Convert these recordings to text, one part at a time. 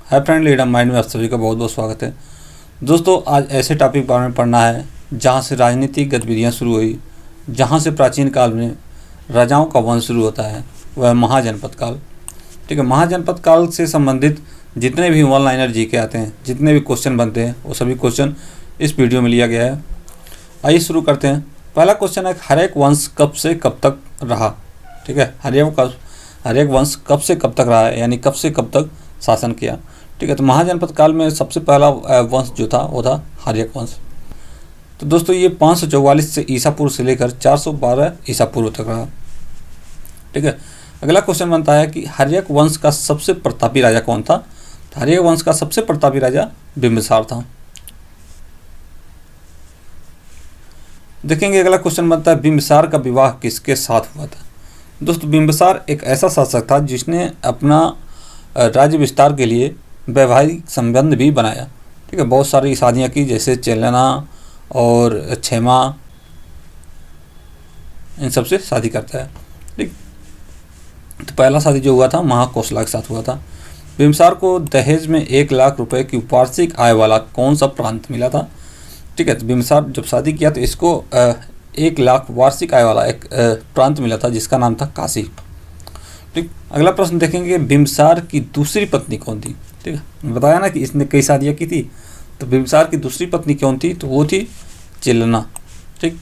Hi friend, leader mind में आप सभी का बहुत बहुत स्वागत है। दोस्तों, आज ऐसे टॉपिक के बारे में पढ़ना है जहाँ से राजनीतिक गतिविधियाँ शुरू हुई, जहाँ से प्राचीन काल में राजाओं का वंश शुरू होता है, वह महाजनपद काल। ठीक है, महाजनपद काल से संबंधित जितने भी वन लाइनर जीके आते हैं, जितने भी क्वेश्चन बनते हैं, वो सभी क्वेश्चन इस वीडियो में लिया गया है। आइए शुरू करते हैं। पहला क्वेश्चन है, हर एक वंश कब से कब तक रहा। ठीक है, हर एक वंश कब से कब तक रहा है, यानी कब से कब तक शासन किया। ठीक है, तो महाजनपद काल में सबसे पहला वंश जो था वो था हर्यक वंश। तो दोस्तों, ये 544 से ईसा पूर्व से लेकर 412 ईसा पूर्व तक रहा। ठीक है, अगला क्वेश्चन बनता है कि हर्यक वंश का सबसे प्रतापी राजा कौन था। तो हर्यक वंश का सबसे प्रतापी राजा बिंबिसार था। देखेंगे, अगला क्वेश्चन बनता है, बिंबिसार का विवाह किसके साथ हुआ था। दोस्तों, बिंबिसार एक ऐसा शासक था जिसने अपना राज्य विस्तार के लिए वैवाहिक संबंध भी बनाया। ठीक है, बहुत सारी शादियाँ की, जैसे चेलना और क्षेमा, इन सब से शादी करता है। ठीक, तो पहला शादी जो हुआ था महाकोशला के साथ हुआ था। बिंबिसार को दहेज में 1 लाख रुपए की वार्षिक आय वाला कौन सा प्रांत मिला था। ठीक है, तो बिंबिसार जब शादी किया तो इसको 1 लाख वार्षिक आय वाला एक प्रांत मिला था जिसका नाम था काशी। ठीक, अगला प्रश्न देखेंगे, बिंबिसार की दूसरी पत्नी कौन थी। ठीक है, बताया ना कि इसने कई शादियाँ की थी, तो बिंबिसार की दूसरी पत्नी कौन थी, तो वो थी चेलना। ठीक,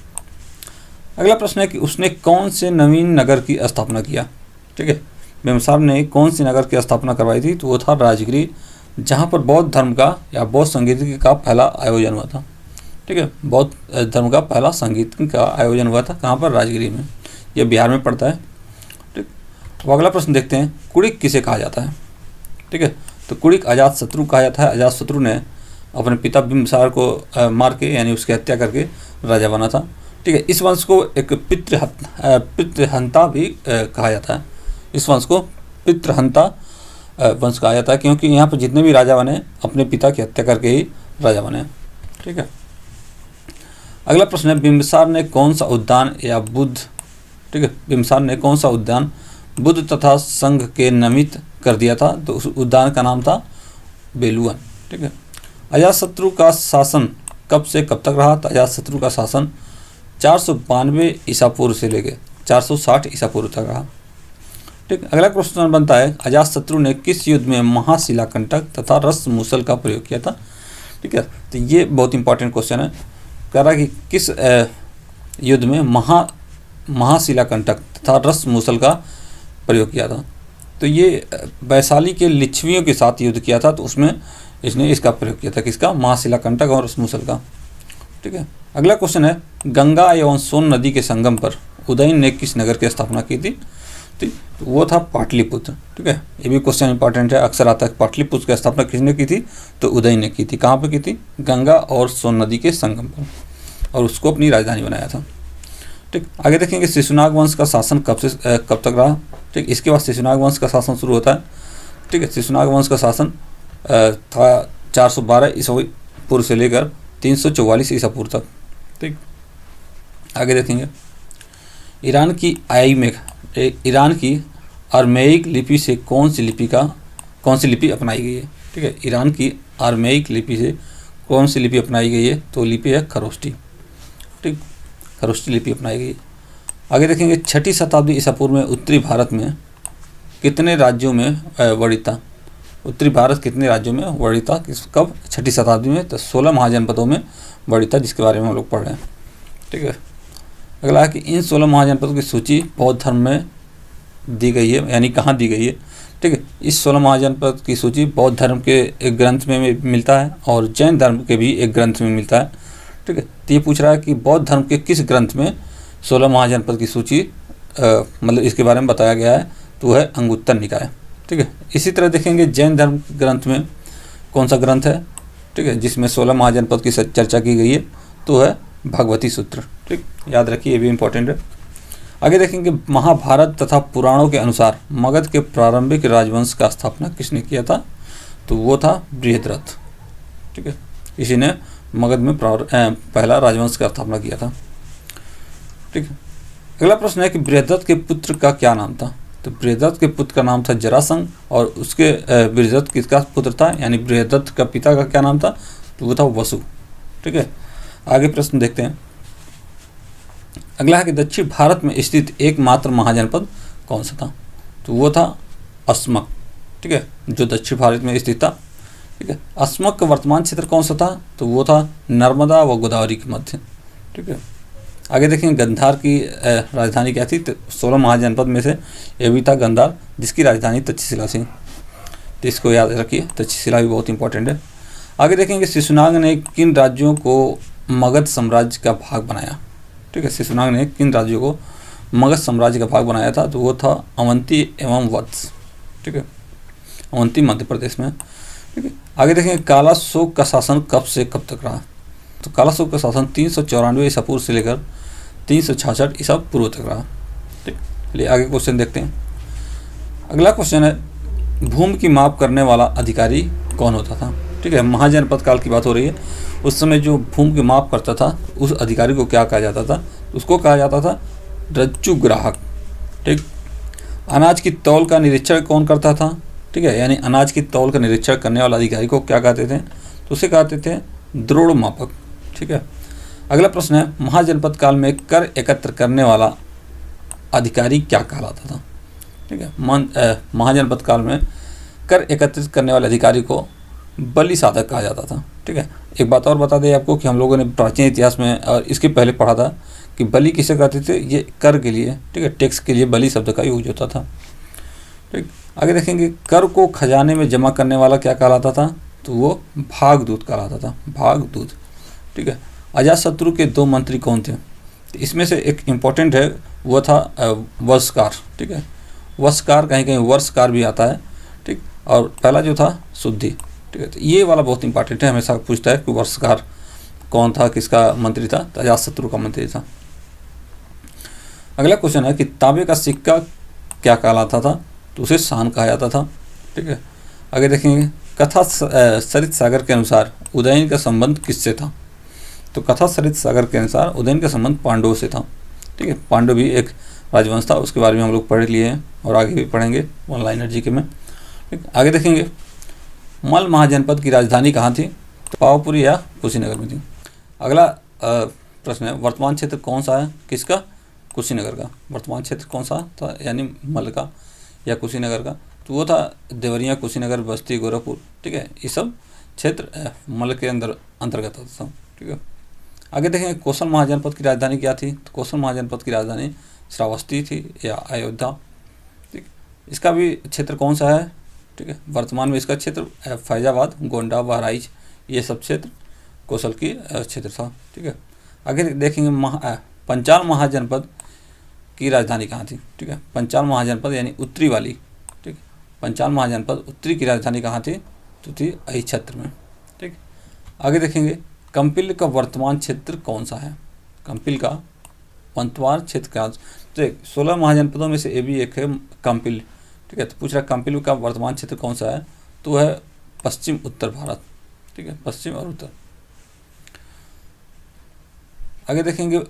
अगला प्रश्न है कि उसने कौन से नवीन नगर की स्थापना किया। ठीक है, बिंबिसार ने कौन सी नगर की स्थापना करवाई थी, तो वो था राजगिरी, जहाँ पर बौद्ध धर्म का या बौद्ध संगीत का पहला आयोजन हुआ था। ठीक है, बौद्ध धर्म का पहला संगीत का आयोजन हुआ था, कहाँ पर, राजगिरी में। यह बिहार में पड़ता है। ठीक, तो अगला प्रश्न देखते हैं, कुड़िक किसे कहा जाता है। ठीक है, तो कुड़िक अजात शत्रु कहा जाता है। अजात शत्रु ने अपने पिता बिंबिसार को मार के, यानी उसकी हत्या करके राजा बना था। ठीक है, इस वंश को एक पितृहंता भी कहा जाता है। इस वंश को पितृहंता वंश कहा जाता है, क्योंकि यहाँ पर जितने भी राजा बने अपने पिता की हत्या करके ही राजा बने। ठीक है, अगला प्रश्न है, बिंबिसार ने कौन सा उद्यान या बुद्ध, ठीक है, बिंबिसार ने कौन सा उद्यान बुद्ध तथा संघ के नामित कर दिया था, तो उस उद्यान का नाम था बेलुवन। ठीक है, अजातशत्रु का शासन कब से कब तक रहा। तो अजातशत्रु का शासन 492 ईसा पूर्व से लेकर 460 ईसा पूर्व तक रहा। ठीक, अगला क्वेश्चन बनता है, अजातशत्रु ने किस युद्ध में महाशिलाकंटक तथा रसमूसल का प्रयोग किया था। ठीक है, तो ये बहुत इंपॉर्टेंट क्वेश्चन है। कह रहा है कि किस युद्ध में महाशिलाकंटक तथा रसमूसल का प्रयोग किया था। तो ये वैशाली के लिच्छवियों के साथ युद्ध किया था, तो उसमें इसने इसका प्रयोग किया था, किसका, महाशिलाकंटक और रसमूसल का। ठीक है, अगला क्वेश्चन है, गंगा एवं सोन नदी के संगम पर उदयन ने किस नगर की स्थापना की थी। तो वो था पाटलिपुत्र। ठीक है, ये भी क्वेश्चन इंपॉर्टेंट है, अक्सर आता है। पाटलिपुत्र की स्थापना किसने की थी, तो उदयन ने की थी। कहाँ पर की थी, गंगा और सोन नदी के संगम पर, और उसको अपनी राजधानी बनाया था। ठीक, आगे देखेंगे, शिशुनाग वंश का शासन कब तक रहा। ठीक, इसके बाद शिशुनाग वंश का शासन शुरू होता है। ठीक है, शिशुनाग वंश का शासन था 412 ईसा पूर्व से लेकर 344 ईसा पूर्व तक। ठीक, आगे देखेंगे, ईरान की अरमेइक लिपि से कौन सी लिपि अपनाई गई है। ठीक है, ईरान की अरमेइक लिपि से कौन सी लिपि अपनाई गई है, तो लिपि है खरोष्टी। ठीक, खरोष्टी लिपि अपनाई गई। आगे देखेंगे, 6ठी शताब्दी ईसा पूर्व में उत्तरी भारत में कितने राज्यों में वर्णित था। उत्तरी भारत कितने राज्यों में वर्णित था, कब, 6ठी शताब्दी में। तो 16 महाजनपदों में वर्णित था, जिसके बारे में हम लोग पढ़ रहे हैं। ठीक है, अगला है कि इन 16 महाजनपदों की सूची बौद्ध धर्म में दी गई है, यानी कहाँ दी गई है। ठीक है, इस 16 महाजनपद की सूची बौद्ध धर्म के एक ग्रंथ में मिलता है और जैन धर्म के भी एक ग्रंथ में मिलता है। ठीक है, तो ये पूछ रहा है कि बौद्ध धर्म के किस ग्रंथ में 16 महाजनपद की सूची मतलब इसके बारे में बताया गया है, तो वह है अंगुत्तर निकाय। ठीक है, इसी तरह देखेंगे जैन धर्म ग्रंथ में कौन सा ग्रंथ है, ठीक है, जिसमें 16 महाजनपद की चर्चा की गई है, तो है भगवती सूत्र। ठीक, याद रखिए, ये भी इंपॉर्टेंट है। आगे देखेंगे, महाभारत तथा पुराणों के अनुसार मगध के प्रारंभिक राजवंश का स्थापना किसने किया था, तो वो था बृहद्रथ। ठीक है, इसी ने मगध में पहला राजवंश का स्थापना किया था। ठीक है, अगला प्रश्न है कि बृहद्रथ के पुत्र का क्या नाम था। तो बृहदत्त के पुत्र का नाम था जरासंध और उसके बृहदत्त किसका पुत्र था, यानी बृहदत्त का पिता का क्या नाम था, तो वो था वसु। ठीक है, आगे प्रश्न देखते हैं। अगला है कि दक्षिण भारत में स्थित एकमात्र महाजनपद कौन सा था, तो वो था अस्मक। ठीक है, जो दक्षिण भारत में स्थित था। ठीक है, अस्मक का वर्तमान क्षेत्र कौन सा था, तो वो था नर्मदा व गोदावरी के मध्य। ठीक है, आगे देखेंगे गंधार की राजधानी क्या थी, तो 16 महाजनपद में से ये भी था गंधार, जिसकी राजधानी तक्षशिला थी। तो इसको याद रखिए, तक्षशिला भी बहुत इंपॉर्टेंट है। आगे देखेंगे शिशुनाग ने किन राज्यों को मगध साम्राज्य का भाग बनाया। ठीक है, शिशुनाग ने किन राज्यों को मगध साम्राज्य का भाग बनाया था, तो वो था अवंती एवं वत्स। ठीक है, अवंती मध्य प्रदेश में। ठीक है, आगे देखेंगे काला शोक का शासन कब से कब तक रहा, तो काला शोक का शासन 394 ईसा पूर्व से लेकर 366 ईसा पूर्व तक रहा। ठीक, चलिए आगे क्वेश्चन देखते हैं। अगला क्वेश्चन है भूमि की माप करने वाला अधिकारी कौन होता था। ठीक है, महाजनपद काल की बात हो रही है। उस समय जो भूमि की माप करता था उस अधिकारी को क्या कहा जाता था, उसको कहा जाता था रज्जु ग्राहक। ठीक, अनाज की तौल का निरीक्षण कौन करता था, ठीक है, यानी अनाज की तौल का निरीक्षण करने वाला अधिकारी को क्या कहते थे, तो उसे कहते थे द्रोण मापक। ठीक है, अगला प्रश्न है महाजनपद काल में कर एकत्र करने वाला अधिकारी क्या कहलाता था। ठीक है, महाजनपद काल में कर एकत्रित करने वाले अधिकारी को बलि साधक कहा जाता था। ठीक है, एक बात और बता दें आपको कि हम लोगों ने प्राचीन इतिहास में और इसके पहले पढ़ा था कि बलि किसे कहते थे, ये कर के लिए, ठीक है, टैक्स के लिए बलि शब्द का यूज होता था। ठीक, आगे देखेंगे कर को खजाने में जमा करने वाला क्या कहलाता था, तो वो भागदूत कहलाता था, भागदूत। ठीक है, अजातशत्रु के 2 मंत्री कौन थे, तो इसमें से एक इम्पॉर्टेंट है वो था वर्षकार। ठीक है, वर्षकार कहीं कहीं वर्षकार भी आता है। ठीक, और पहला जो था शुद्धि। ठीक है, तो ये वाला बहुत इंपॉर्टेंट है, हमेशा पूछता है कि वर्षकार कौन था, किसका मंत्री था, तो अजातशत्रु का मंत्री था। अगला क्वेश्चन है कि तांबे का सिक्का क्या कहलाता था, तो उसे शान कहा जाता था। ठीक है, आगे देखेंगे कथा सरित सागर के अनुसार उदयन का संबंध किससे था, तो कथा सरित सागर के अनुसार उदयन का संबंध पांडवों से था। ठीक है, पांडव भी एक राजवंश था, उसके बारे में हम लोग पढ़ लिए हैं और आगे भी पढ़ेंगे ऑनलाइन जीके में। ठीक, आगे देखेंगे मल महाजनपद की राजधानी कहाँ थी, तो पावापुरी या कुशीनगर में थी। अगला प्रश्न है वर्तमान क्षेत्र कौन सा है, किसका, कुशीनगर का। वर्तमान क्षेत्र कौन सा था, यानी मल का या कुशीनगर का, तो वो था देवरिया, कुशीनगर, बस्ती, गोरखपुर। ठीक है, ये सब क्षेत्र मल के अंतर्गत था। ठीक है, आगे देखेंगे कौशल महाजनपद की राजधानी क्या थी, तो कौशल महाजनपद की राजधानी श्रावस्ती थी या अयोध्या। ठीक, इसका भी क्षेत्र कौन सा है, ठीक है, वर्तमान में इसका क्षेत्र फैजाबाद, गोंडा, बहराइच, ये सब क्षेत्र कौशल की क्षेत्र था। ठीक है, आगे देखेंगे पंचाल महाजनपद की राजधानी कहाँ थी। ठीक है, पंचाल महाजनपद यानी उत्तरी वाली। ठीक, पंचाल महाजनपद उत्तरी की राजधानी कहाँ थी, तो थी अहिच्छत्र में। ठीक, आगे देखेंगे कंपिल का वर्तमान क्षेत्र कौन सा है, कंपिल का वर्तमान क्षेत्र क्या, तो 16 महाजनपदों में से ये भी एक है कंपिल। ठीक है, तो पूछ रहा कंपिल का वर्तमान क्षेत्र कौन सा है, तो है पश्चिम उत्तर भारत। ठीक है, पश्चिम और उत्तर। आगे देखेंगे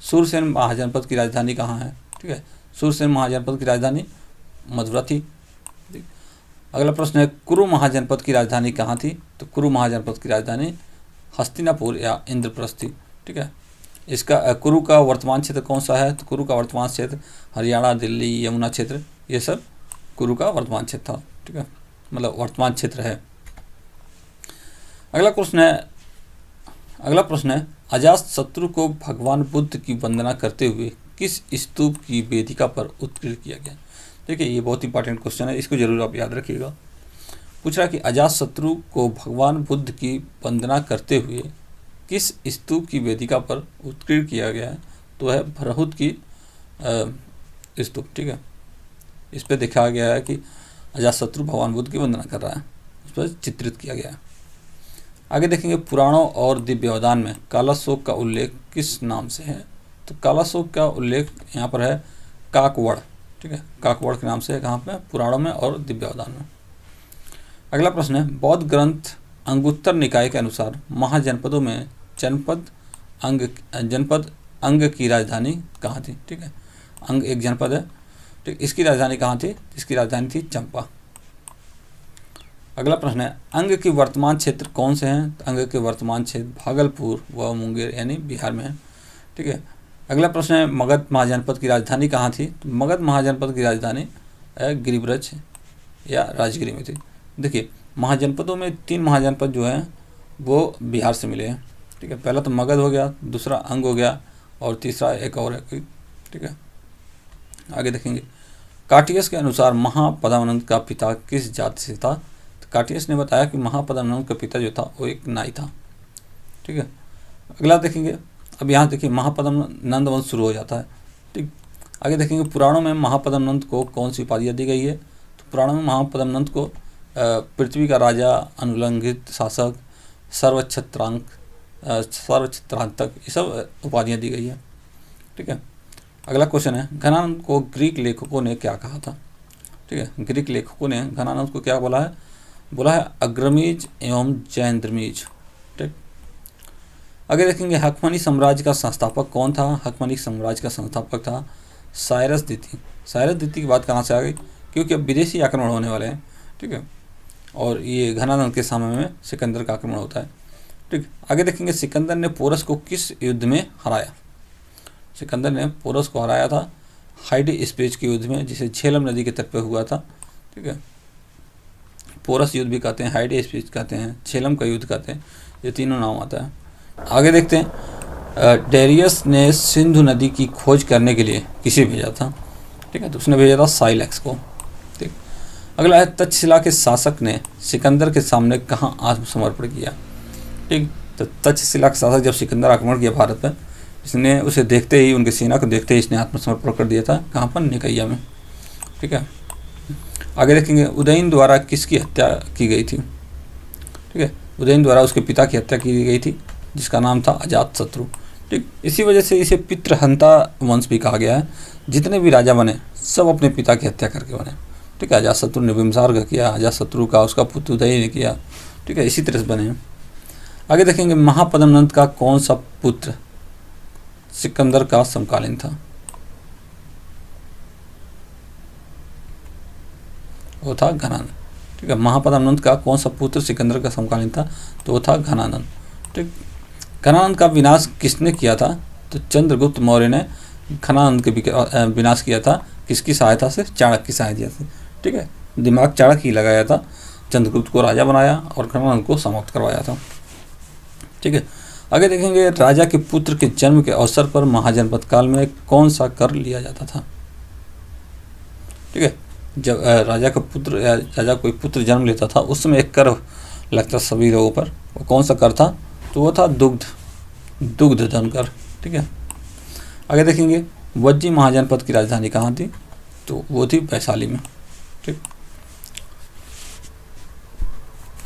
सूरसेन महाजनपद की राजधानी कहाँ है। ठीक है, सूरसेन महाजनपद की राजधानी मथुरा थी। अगला प्रश्न है कुरु महाजनपद की राजधानी कहाँ थी, तो कुरु महाजनपद की राजधानी हस्तिनापुर या इंद्रप्रस्थ थी। ठीक है, इसका कुरु का वर्तमान क्षेत्र कौन सा है, तो कुरु का वर्तमान क्षेत्र हरियाणा, दिल्ली, यमुना क्षेत्र, ये सब कुरु का वर्तमान क्षेत्र था। ठीक है, मतलब वर्तमान क्षेत्र है। अगला प्रश्न है अजातशत्रु को भगवान बुद्ध की वंदना करते हुए किस स्तूप की वेदिका पर उत्कीर्ण किया गया। देखिए, ये बहुत इंपॉर्टेंट क्वेश्चन है, इसको जरूर आप याद रखिएगा। पूछ रहा कि अजातशत्रु को भगवान बुद्ध की वंदना करते हुए किस स्तूप की वेदिका पर उत्कीर्ण किया गया है, तो है भरहुत की स्तूप। ठीक है, इस पर दिखाया गया है कि अजातशत्रु भगवान बुद्ध की वंदना कर रहा है, उस पर चित्रित किया गया है। आगे देखेंगे पुराणों और दिव्यावदान में कालाशोक का उल्लेख किस नाम से है, तो कालाशोक का उल्लेख यहाँ पर है काकवड़। ठीक है, काकवड़ के नाम से है, कहाँ पे, पुराणों में और दिव्यावदान में। अगला प्रश्न है बौद्ध ग्रंथ अंगुत्तर निकाय के अनुसार महाजनपदों में जनपद अंग की राजधानी कहाँ थी। ठीक है, अंग एक जनपद है। ठीक, इसकी राजधानी कहाँ थी? इसकी राजधानी थी चंपा। अगला प्रश्न है, अंग के वर्तमान क्षेत्र कौन से हैं? तो अंग के वर्तमान क्षेत्र भागलपुर व मुंगेर यानी बिहार में है। ठीक है। अगला प्रश्न है, मगध महाजनपद की राजधानी कहाँ थी? तो मगध महाजनपद की राजधानी गिरिब्रज या राजगिरी में थी। देखिए, महाजनपदों में 3 महाजनपद जो हैं वो बिहार से मिले हैं। ठीक है, पहला तो मगध हो गया, दूसरा अंग हो गया, और तीसरा एक और है कोई। ठीक है, आगे देखेंगे। काटियस के अनुसार महापद्मानंद का पिता किस जाति से था? तो काटियस ने बताया कि महापद्मानंद का पिता जो था वो एक नाई था। ठीक है, अगला देखेंगे। अब यहाँ देखिए महापद्मानंद वंश शुरू हो जाता है। ठीक, आगे देखेंगे पुराणों में महापद्मानंद को कौन सी उपाधियाँ दी गई है? तो पुराणों में महापद्मानंद को पृथ्वी का राजा, अनुलंघित शासक, सर्वछत्रांतक, ये सब उपाधियाँ दी गई है। ठीक है, अगला क्वेश्चन है, घनानंद को ग्रीक लेखकों ने क्या कहा था? ठीक है, ग्रीक लेखकों ने घनानंद को क्या बोला है? बोला है अग्रमीज एवं जैंद्रमीज। ठीक, आगे देखेंगे हकमनी साम्राज्य का संस्थापक कौन था? हकमनी साम्राज्य का संस्थापक था साइरस द्वितीय। साइरस द्वितीय की बात कहाँ से आ गई? क्योंकि अब विदेशी आक्रमण होने वाले हैं। ठीक है, और ये घनानंद के समय में सिकंदर का आक्रमण होता है। ठीक, आगे देखेंगे सिकंदर ने पोरस को किस युद्ध में हराया? सिकंदर ने पोरस को हराया था हाइडेस्पेस के युद्ध में, जिसे झेलम नदी के तट पे हुआ था। ठीक है, पोरस युद्ध भी कहते हैं, हाइडेस्पेस कहते हैं, झेलम का युद्ध कहते हैं, ये तीनों नाम आता है। आगे देखते हैं, डेरियस ने सिंधु नदी की खोज करने के लिए किसे भेजा था? ठीक है, तो उसने भेजा था साइलैक्स को। ठीक, अगला है, तक्षशिला के शासक ने सिकंदर के सामने कहाँ आत्मसमर्पण किया? ठीक, तो तक्षशिला का शासक जब सिकंदर आक्रमण किया भारत पर, इसने उसे देखते ही, उनकी सेना को देखते ही इसने आत्मसमर्पण कर दिया था। कहाँ पर? निकैया में। ठीक है, आगे देखेंगे उदयन द्वारा किसकी हत्या की गई थी? ठीक है, उदयन द्वारा उसके पिता की हत्या की गई थी, जिसका नाम था अजातशत्रु। ठीक, इसी वजह से इसे पितृहंता वंश भी कहा गया है। जितने भी राजा बने सब अपने पिता की हत्या करके बने। ठीक है, अजातशत्रु ने बिम्बिसार का किया, अजातशत्रु का उसका पुत्र उदय ने किया। ठीक है, इसी तरह से बने हैं। आगे देखेंगे महापद्मानंद का कौन सा पुत्र सिकंदर का समकालीन था? वो था घनानंद। ठीक है, महापद्मानंद का कौन सा पुत्र सिकंदर का समकालीन था? तो वो था घनानंद। ठीक, घनानंद का विनाश किसने किया था? तो चंद्रगुप्त मौर्य ने घनानंद के विनाश किया था। किसकी सहायता से? चाणक्य की सहायता से। ठीक है, दिमाग चाणक्य ही लगाया था, चंद्रगुप्त को राजा बनाया और घनानंद को समाप्त करवाया था। ठीक है, आगे देखेंगे राजा के पुत्र के जन्म के अवसर पर महाजनपद काल में कौन सा कर लिया जाता था? ठीक है, जब राजा का पुत्र या राजा कोई पुत्र जन्म लेता था उस समय एक कर लगता सभी लोगों पर। वो कौन सा कर था? तो वो था दुग्ध धन कर। ठीक है, आगे देखेंगे वज्जी महाजनपद की राजधानी कहाँ थी? तो वो थी वैशाली में। ठीक,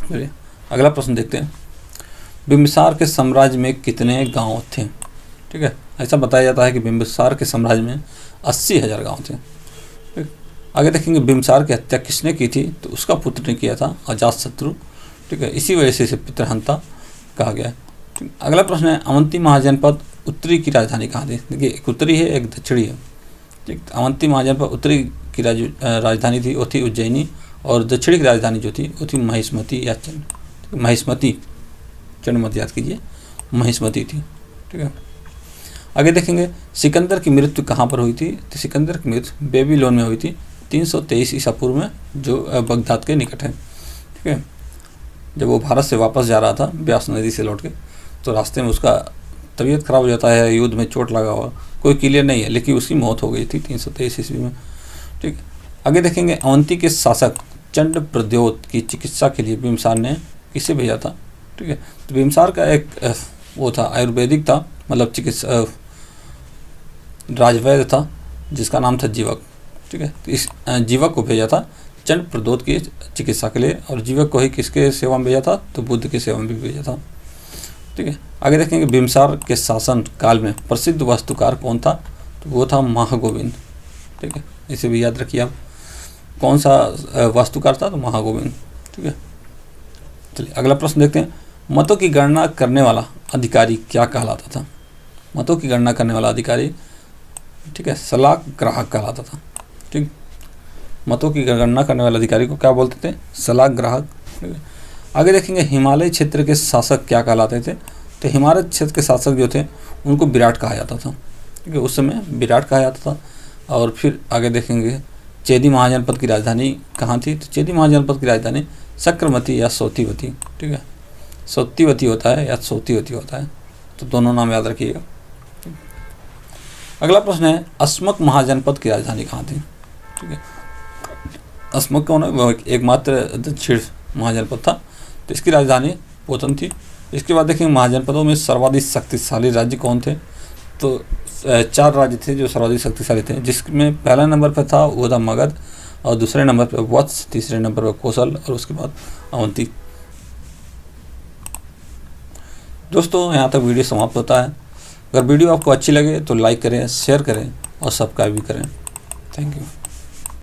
चलिए अगला प्रश्न देखते हैं, बिम्बिसार के साम्राज्य में कितने गांव थे? ठीक है, ऐसा बताया जाता है कि बिम्बिसार के साम्राज्य में 80,000 गांव थे। ठीक, आगे देखेंगे बिम्बिसार की हत्या किसने की थी? तो उसका पुत्र ने किया था, अजातशत्रु। ठीक है, इसी वजह से इसे पितृहंता कहा गया है। ठीक, अगला प्रश्न है, अवंती महाजनपद उत्तरी की राजधानी कहाँ थी? देखिए, एक उत्तरी है एक दक्षिणी है। ठीक, अवंती महाजनपद उत्तरी की राजधानी थी वो थी उज्जैनी, और दक्षिणी की राजधानी जो थी वो थी महिष्मती या महिष्मती। चंडमत याद कीजिए, महिष्मती थी। ठीक है, आगे देखेंगे सिकंदर की मृत्यु कहाँ पर हुई थी? तो सिकंदर की मृत्यु बेबीलोन में हुई थी 323 ईसा पूर्व में, जो बगदाद के निकट है। ठीक है, जब वो भारत से वापस जा रहा था ब्यास नदी से लौट के, तो रास्ते में उसका तबीयत खराब हो जाता है, युद्ध में चोट लगा हुआ, कोई क्लियर नहीं है, लेकिन उसकी मौत हो गई थी 323 ईस्वी में। ठीक, आगे देखेंगे अवंती के शासक चंड प्रद्योत की चिकित्सा के लिए बिम्बिसार ने किसे भेजा था? ठीक है, तो बिम्बिसार का एक वो था आयुर्वेदिक था, मतलब चिकित्सा राजवैद्य था, जिसका नाम था जीवक। ठीक है, तो इस जीवक को भेजा था चंड प्रद्योत की चिकित्सा के लिए, और जीवक को ही किसके सेवा में भेजा था? तो बुद्ध की सेवा में भी भेजा था। ठीक है, आगे देखेंगे बिम्बिसार के शासन काल में प्रसिद्ध वास्तुकार कौन था? तो वो था महागोविंद। ठीक है, इसे भी याद रखिए आप, कौन सा वास्तुकार था? तो महागोविंद। ठीक है, चलिए अगला प्रश्न देखते हैं, मतों की गणना करने वाला अधिकारी क्या कहलाता था? मतों की गणना करने वाला अधिकारी ठीक है, सलाक ग्राहक कहलाता था। ठीक, मतों की गणना करने वाले अधिकारी को क्या बोलते थे? सलाक ग्राहक। ठीक है, आगे देखेंगे हिमालय क्षेत्र के शासक क्या कहलाते थे? तो हिमालय क्षेत्र के शासक जो थे उनको विराट कहा जाता था। ठीक है, उस समय विराट कहा जाता था। और फिर आगे देखेंगे चेदी महाजनपद की राजधानी कहाँ थी? तो चेदी महाजनपद की राजधानी चक्रमती या सोतीवती। ठीक है, सोतीवती होता है या सोतीवती होता है, तो दोनों नाम याद रखिएगा। अगला प्रश्न है अस्मक महाजनपद की राजधानी कहाँ थी? ठीक है, अस्मक कौन है? वो एकमात्र दक्षिण महाजनपद था, तो इसकी राजधानी पोतन थी। इसके बाद देखेंगे महाजनपदों में सर्वाधिक शक्तिशाली राज्य कौन थे? तो 4 राज्य थे जो सर्वाधिक शक्तिशाली थे, जिसमें पहला नंबर पर था वो था मगध, और दूसरे नंबर पर वत्स, तीसरे नंबर पर कौशल, और उसके बाद अवंती। दोस्तों यहाँ तक वीडियो समाप्त होता है। अगर वीडियो आपको अच्छी लगे तो लाइक करें, शेयर करें और सब्सक्राइब भी करें। Thank you.